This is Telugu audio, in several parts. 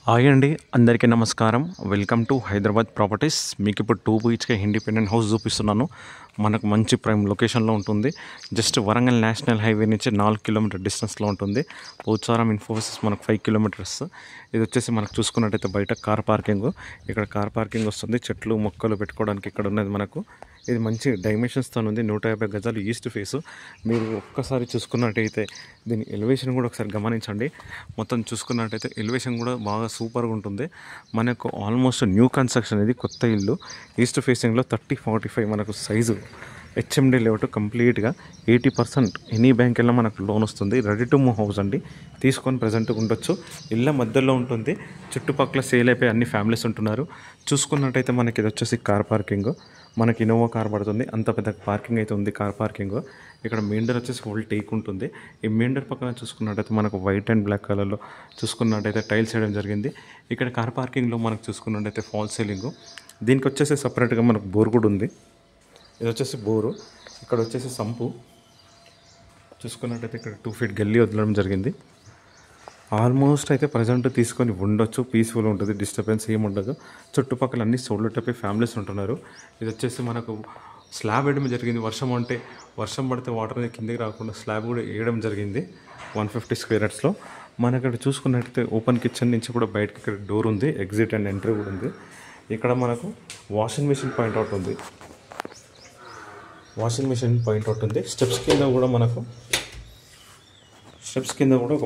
హాయ్ అండి, అందరికీ నమస్కారం. Welcome to Hyderabad properties. మీకు ఇప్పుడు 2 BHK ఇండిపెండెంట్ హౌస్ చూపిస్తున్నాను. మనకు మంచి ప్రైమ్ లొకేషన్లో ఉంటుంది. జస్ట్ వరంగల్ నేషనల్ హైవే నుంచి 4 కిలోమీటర్ డిస్టెన్స్లో ఉంటుంది. పోచారం ఇన్ఫోసిస్ మనకు 5 కిలోమీటర్స్. ఇది వచ్చేసి మనకు చూసుకున్నట్టయితే బయట కార్ పార్కింగ్, ఇక్కడ కార్ పార్కింగ్ వస్తుంది. చెట్లు మొక్కలు పెట్టుకోవడానికి ఇక్కడ ఉన్నది మనకు. ఇది మంచి డైమెన్షన్స్తో ఉంది. 150 గజాలు ఈస్ట్ ఫేసు. మీరు ఒక్కసారి చూసుకున్నట్టయితే దీని ఎలివేషన్ కూడా ఒకసారి గమనించండి. మొత్తం చూసుకున్నట్టయితే ఎలివేషన్ కూడా బాగా సూపర్గా ఉంటుంది. మనకు ఆల్మోస్ట్ న్యూ కన్స్ట్రక్షన్, ఇది కొత్త ఇల్లు. ఈస్ట్ ఫేసింగ్లో 30-45 మనకు సైజు హెచ్ఎండి లేఅవుట్. కంప్లీట్గా 80% ఎనీ బ్యాంక్ వెళ్ళినా మనకు లోన్ వస్తుంది. రెడీ టు మూవ్ హౌస్ అండి. తీసుకొని ప్రజెంట్గా ఉండొచ్చు. ఇళ్ళ మధ్యలో ఉంటుంది. చుట్టుపక్కల సేల్ అయిపోయి అన్ని ఫ్యామిలీస్ ఉంటున్నారు. చూసుకున్నట్టయితే మనకి ఇది వచ్చేసి కార్ పార్కింగ్. మనకి ఇన్నోవా కార్ పడుతుంది. అంత పెద్ద పార్కింగ్ అయితే ఉంది కార్ పార్కింగ్. ఇక్కడ మెయిన్ డోర్ వచ్చేసి ఓల్డ్ టేక్ ఉంటుంది. ఈ మెయిన్ డోర్ పక్కన చూసుకున్నట్టయితే మనకు వైట్ అండ్ బ్లాక్ కలర్లో చూసుకున్నట్టయితే టైల్స్ వేయడం జరిగింది. ఇక్కడ కార్ పార్కింగ్లో మనకు చూసుకున్నట్టయితే ఫాల్ సీలింగ్. దీనికి వచ్చేసి సపరేట్గా మనకు బోర్ కూడా ఉంది. ఇది వచ్చేసి బోరు. ఇక్కడ వచ్చేసి సంపు చూసుకున్నట్టయితే ఇక్కడ 2 feet గల్లీ వదలడం జరిగింది. ఆల్మోస్ట్ అయితే ప్రజెంట్ తీసుకొని ఉండొచ్చు. పీస్ఫుల్ ఉంటుంది, డిస్టర్బెన్స్ ఏమి ఉండదు. చుట్టుపక్కల అన్ని సోళ్ళు టైప్ ఫ్యామిలీస్ ఉంటున్నారు. ఇది వచ్చేసి మనకు స్లాబ్ వేయడం జరిగింది. వర్షం పడితే వాటర్ అనేది కిందకి రాకుండా స్లాబ్ కూడా వేయడం జరిగింది 150 square yardsలో. మన ఇక్కడ చూసుకున్నట్టయితే ఓపెన్ కిచెన్ నుంచి కూడా బయటకి ఇక్కడ డోర్ ఉంది. ఎగ్జిట్ అండ్ ఎంట్రీ కూడా ఉంది. ఇక్కడ మనకు వాషింగ్ మిషన్ పాయింట్అవుట్ ఉంది. స్టెప్స్ కింద కూడా ఒక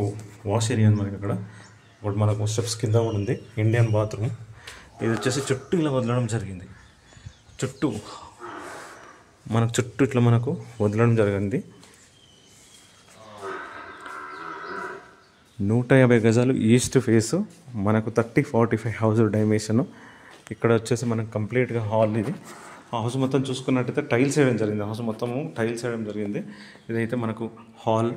వాష్ ఏరియా ఉంది మనకి. ఇక్కడ ఇప్పుడు మనకు స్టెప్స్ కింద కూడా ఉంది. Indian bathroom. ఇది వచ్చేసి చుట్టూ ఇలా వదలడం జరిగింది. చుట్టూ ఇట్లా మనకు వదలడం జరిగింది. 150 గజాలు ఈస్ట్ ఫేసు. మనకు 30-45 హౌస్ డైమెన్షన్. ఇక్కడ వచ్చేసి మనకు కంప్లీట్గా హాల్. ఇది హౌస్ మొత్తం చూసుకున్నట్టయితే టైల్స్ వేయడం జరిగింది. హౌస్ మొత్తము టైల్స్ వేయడం జరిగింది. ఇదైతే మనకు హాల్.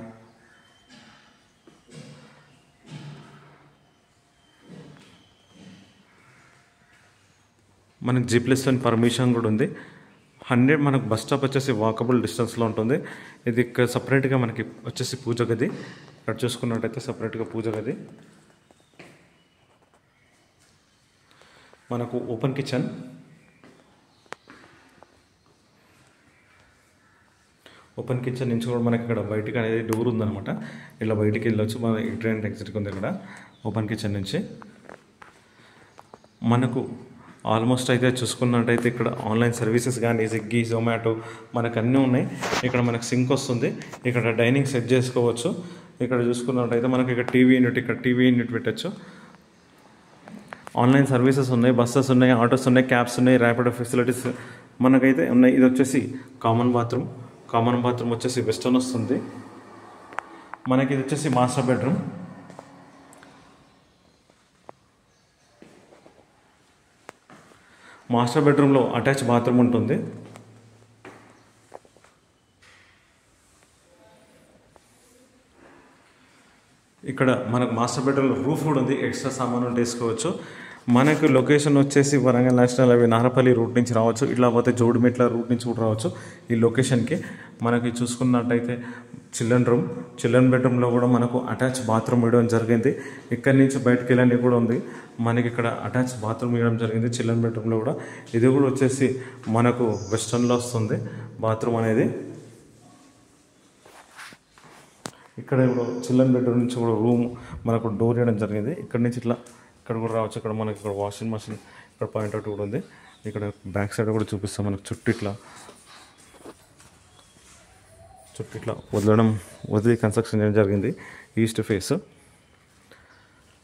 మనకు G+1 పర్మిషన్ కూడా ఉంది. 100 మనకు బస్ స్టాప్ వచ్చేసి వాకబుల్ డిస్టెన్స్లో ఉంటుంది. ఇది ఇక్కడ సపరేట్గా మనకి వచ్చేసి పూజ గది. ఇక్కడ చూసుకున్నట్టయితే సపరేట్గా పూజ గది. మనకు ఓపెన్ కిచెన్. నుంచి కూడా మనకి ఇక్కడ బయటికి అనేది డోర్ ఉందన్నమాట. ఇలా బయటికి వెళ్ళొచ్చు. మన ఎంట్రీ అండ్ ఎగ్జిట్కి ఉంది ఇక్కడ ఓపెన్ కిచెన్ నుంచి. మనకు ఆల్మోస్ట్ అయితే చూసుకున్నట్టయితే ఇక్కడ ఆన్లైన్ సర్వీసెస్ కానీ స్విగ్గీ, జొమాటో మనకు అన్నీ ఉన్నాయి. ఇక్కడ మనకు సింక్ వస్తుంది. ఇక్కడ డైనింగ్ సెట్ చేసుకోవచ్చు. ఇక్కడ చూసుకున్నట్టయితే మనకి ఇక్కడ టీవీ యూనిట్ పెట్టచ్చు. ఆన్లైన్ సర్వీసెస్ ఉన్నాయి. బస్సెస్ ఉన్నాయి, ఆటోస్ ఉన్నాయి, క్యాబ్స్ ఉన్నాయి, ర్యాపిడో ఫెసిలిటీస్ మనకైతే ఉన్నాయి. ఇది వచ్చేసి కామన్ బాత్రూమ్ వచ్చేసి వెస్టర్న్ వస్తుంది. మనకి ఇది వచ్చేసి మాస్టర్ బెడ్రూమ్. మాస్టర్ బెడ్రూమ్లో అటాచ్ బాత్రూమ్ ఉంటుంది. ఇక్కడ మనకు మాస్టర్ బెడ్రూమ్లో రూఫ్ కూడా ఉంది. ఎక్స్ట్రా సామాను వేసుకోవచ్చు. మనకు లొకేషన్ వచ్చేసి Warangal national highway Narapalli route నుంచి రావచ్చు. ఇట్లా పోతే జోడిమెట్ల రూట్ నుంచి కూడా రావచ్చు ఈ లొకేషన్కి. మనకి చూసుకున్నట్టయితే చిల్డ్రన్ బెడ్రూమ్లో కూడా మనకు అటాచ్ బాత్రూమ్ ఇవ్వడం జరిగింది. ఇక్కడి నుంచి బయటకు వెళ్ళని కూడా ఉంది. మనకి ఇక్కడ అటాచ్ బాత్రూమ్ ఇవ్వడం జరిగింది చిల్డ్రన్ బెడ్రూమ్లో కూడా. ఇది కూడా వచ్చేసి మనకు వెస్టర్న్లో వస్తుంది బాత్రూమ్ అనేది. ఇక్కడ ఇప్పుడు చిల్డ్రన్ బెడ్రూమ్ నుంచి కూడా రూమ్ మనకు డోర్ ఇవ్వడం జరిగింది. ఇక్కడ నుంచి ఇక్కడ కూడా రావచ్చు. ఇక్కడ మనకి ఇక్కడ వాషింగ్ మెషిన్ ఇక్కడ పాయింట్అవుట్ కూడా ఉంది. ఇక్కడ బ్యాక్ సైడ్ కూడా చూపిస్తాం. మనకు చుట్టూ ఇట్లా వదిలి కన్స్ట్రక్షన్ చేయడం జరిగింది. ఈస్ట్ ఫేస్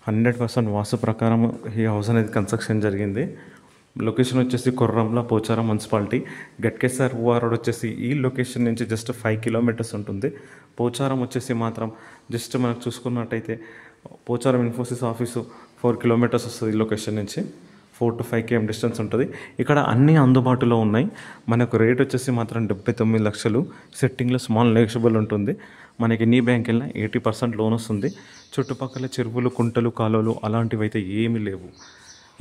100% వాస్తు ప్రకారం ఈ హౌస్ అనేది కన్స్ట్రక్షన్ జరిగింది. లొకేషన్ వచ్చేసి కొర్రంల, పోచారం మున్సిపాలిటీ. గట్కేసర్ రోడ్ వచ్చేసి ఈ లొకేషన్ నుంచి జస్ట్ 5 kilometers ఉంటుంది. పోచారం వచ్చేసి మాత్రం జస్ట్ మనకు చూసుకున్నట్టయితే పోచారం ఇన్ఫోసిస్ ఆఫీసు 4 kilometers వస్తుంది. ఈ లొకేషన్ నుంచి 4 to 5 km డిస్టెన్స్ ఉంటుంది. ఇక్కడ అన్నీ అందుబాటులో ఉన్నాయి. మనకు రేట్ వచ్చేసి మాత్రం 79 లక్షలు. సెట్టింగ్లో స్మాల్ నెగోషియబుల్ ఉంటుంది. మనకి ఎనీ బ్యాంక్ వెళ్ళినా 80% లోన్ వస్తుంది. చుట్టుపక్కల చెరువులు, కుంటలు, కాలువలు అలాంటివి అయితే ఏమీ లేవు.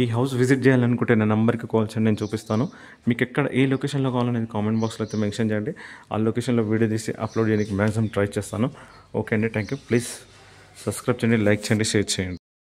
ఈ హౌస్ విజిట్ చేయాలనుకుంటే నా నెంబర్కి కాల్ చేయండి, నేను చూపిస్తాను. మీకు ఎక్కడ ఏ లొకేషన్లో కావాలనేది కామెంట్ బాక్స్లో అయితే మెన్షన్ చేయండి. ఆ లొకేషన్లో వీడియో తీసి అప్లోడ్ చేయడానికి మ్యాక్సిమం ట్రై చేస్తాను. ఓకే అండి, థ్యాంక్ యూ. ప్లీజ్ సబ్స్క్రైబ్ చేయండి, లైక్ చేయండి, షేర్ చేయండి.